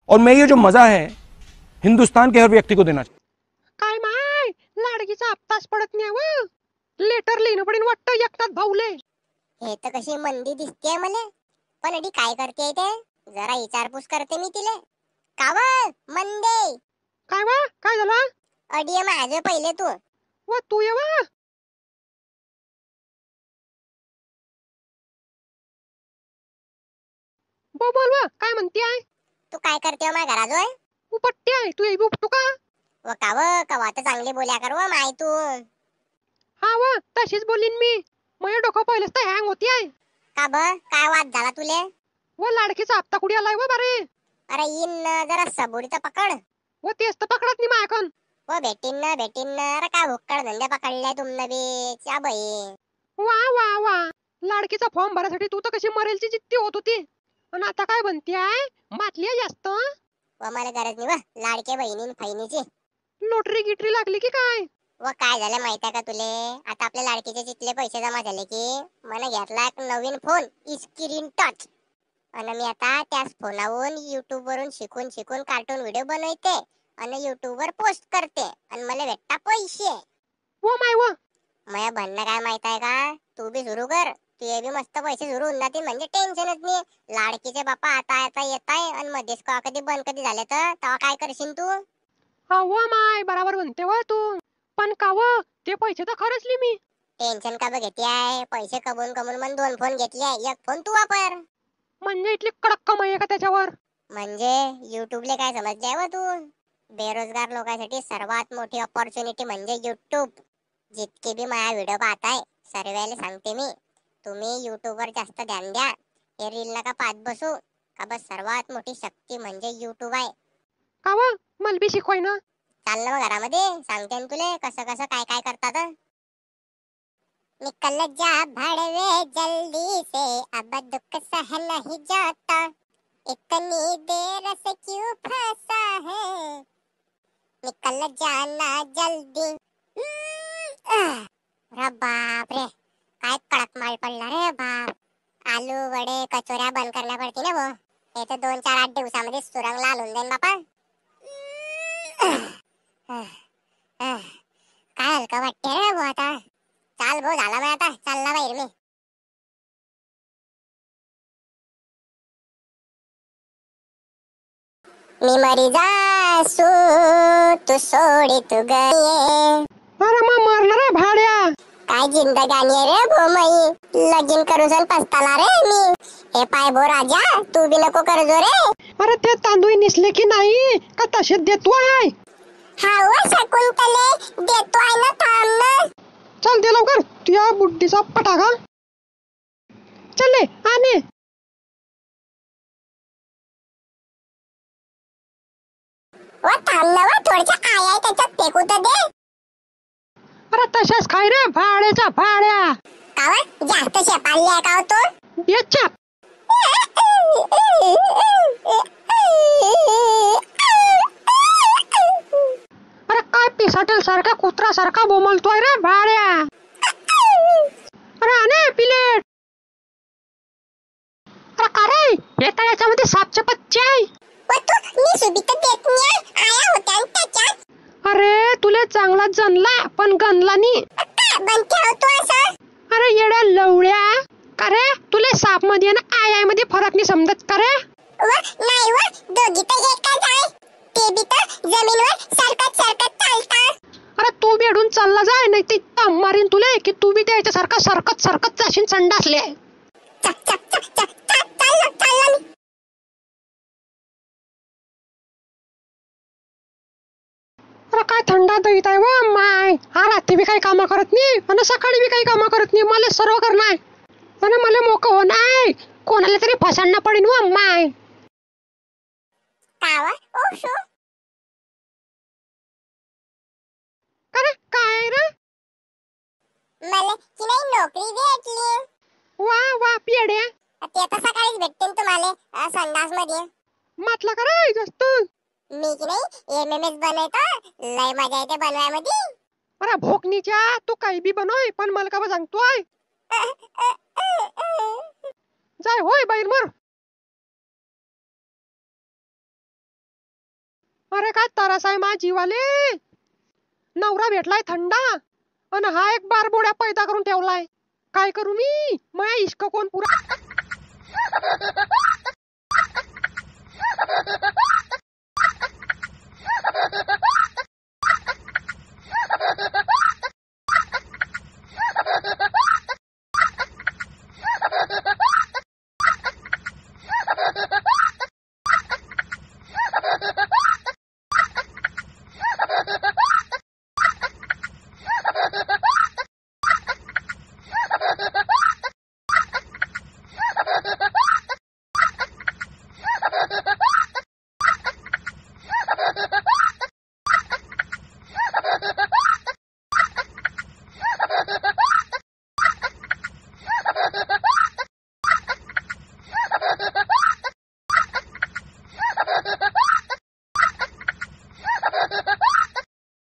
और मैं ये जो मजा है हिंदुस्तान के हर व्यक्ति को देना चाहता काय माय लाडकीचा हप्ताच पडत नाही व लेटर लिहिणं पडेल वाटतं एकटाच भाऊले. हे तर कशी मंदी दिसतेय मला. पण अडी काय करते ते जरा विचारपूस करते मी तिले. काव मंदे काय वा काय झालं अडी माझे पहिले तू. व तू ये वा. बोल वा काय म्हणते आहे. तू काय करते माझ्या घराजवळ. उपट्टी आहे तू येई उपटू का. व काव कवा तर चांगली बोल्या कर व माय तू. हा वा तशीच बोलीन मी. माझं डोकं पहिलेच तर हँग होती आहे. का ब काय वाद झाला तुले. व लाडकीचा हप्ता कुठे आलाय व बारे. अरे इन जरा सबुरीचं पकड. व तेच तर पकडत नाही मायाकन. व भेटीन ना अरे काय भुक्कड धंदे पकडले तुमने बी च्या बाई. वा वा वा लाडकीचा फॉर्म भरायसाठी तू तर कशी मरेलची जिद्दी होत होती. आणि आता काय म्हणते आहे मातली आहे जास्त. व मला गरज नाही व लाडके बहिणीन फैनीची. लोटरी गिटरी लागली की काय. व काय झालं माहितीये का तुले. आता आपल्या लाडकीचे जितले पैसे जमा झाले की मला घेतला एक नवीन फोन स्क्रीन टच. आणि मी आता त्याच फोनावरून युट्यूब वरून शिकून कार्टून व्हिडिओ बनवते आणि युट्यूब वर पोस्ट करते आणि मला भेटता पैसे. व माय व माझ्या म्हणणं काय माहित आहे का तू बी सुरू कर. तू बी मस्त पैसे सुरू होऊन जातील म्हणजे टेन्शनच नाही. लाडकीचे बापा आता येत आहे आणि मध्येच कधी बंद कधी झाले तर तेव्हा काय करशील तू. हा व माय बराबर म्हणते व तू. पण का व ते पैसे तर खरचली मी. टेन्शन का घेते आहे. पैसे कमवून मन 2 फोन घेतले एक फोन तू वापर. म्हणजे इथली कडक कमाई आहे का त्याच्यावर. म्हणजे युट्यूबले काय समजले व तू. बेरोजगार लोकांसाठी सर्वात मोठी अपॉर्च्युनिटी म्हणजे युट्यूब. जितके बी माझा व्हिडिओ पाहताय सर्वांना सांगते मी तुम्ही युट्यूब वर जास्त ध्यान द्या. हे रील नका पाहत बसू. का बस सर्वात मोठी शक्ती म्हणजे युट्यूब आहे. का व मला बी शिकवाय ना. चाल ना मग घरामध्ये सांगते ना तुले कसं कसं काय काय करतात. निकल जा भड़वे जल्दी से अब दुख सह नहीं जाता इतनी देर से क्यों फंसा है निकल जाना जल्दी. अरे बाप रे काय कडक माल पडला रे बाप. आलू वडे कचोऱ्या बंद करण्या पडती ना वो. हे तर 2-4-8 दिवसामध्ये सुरंग लाल होऊन जाईन बापा. काय हलका वाटते रे वो आता. चाल भाऊ झाला मैं आता चालला बाहेर मी. मी मरी जासू तू सोडी तू गये. अरे मग मरणार आहे भाड्या. काय जिंदगानी आहे रे भो मई. लगीन करूसन पस्ताला रे मी. हे पाय भो राजा तू बी नको करजो रे. अरे ते तांदूळ निसले की नाही का तसेच देतो आहे. हा व शकुंतले देतो आहे ना थांब ना. चल दे लवकर तुझ्या बुड्डीचा पटाका. चले आने. व थांब ना व थोडीशा आया त्याच्यात फेकू तर दे. अरे तशाच खाय रे भाड्याचा भाड्या. का व जास्त शेपाळली आहे का हो तू. बेचा. अरे काय पिसाटेल सारखा कुत्रा सारखा बोमलतोय रे भाड्या. अरे आने प्लेट. अरे का रे हे तर याच्यामध्ये सापचे पच्चे आहे. व तू मी सुबीत देत नाही आया होत्या त्याच्यात. अरे तुले चांगला जनला पण गणला नी. बंद ठेवतो असं. अरे येड्या लवड्या. का रे तुले साप मध्ये ना आय मध्ये फरक नाही समजत का रे. व नाही व दोघी तर एकच आहे. ते बी तर जमीनवर सरकत चालतात. अरे तू बेडून चालला जाय नाही ते मारीन तुले की तू बी त्याच्यासारखा सरकत जाशील संडासले. चक चक चक चक चालला मी. अरे काय थंडा दईत आहे व माय. हा रात्री बी काही काम करत नाही आणि सकाळी बी काही काम करत नाही. मला सर्व करणार आणि मला मोकळं होणार. कोणाला तरी फसांना पडेन व माय. कावा ओशो. अरे काय रे. मला की नाही नोकरी भेटली. वा वा पेड्या. ते आता सकाळीच भेटते तुम्हाला संडास मध्ये. म्हटलं का रे जास्त. मी की नाही MMS बनवतो लय मजा येते बनवायमध्ये. अरे भोकनीच्या तू काही बी बनव पण मला का सांगतोय. जाय होय बाहेर मर. अरे काय तरास आहे मा जीवाले. नवरा भेटलाय थंडा आणि हा एक बारबोड्या पैदा करून ठेवलाय. काय करू मी, माझ्या इश्क कोण पुरा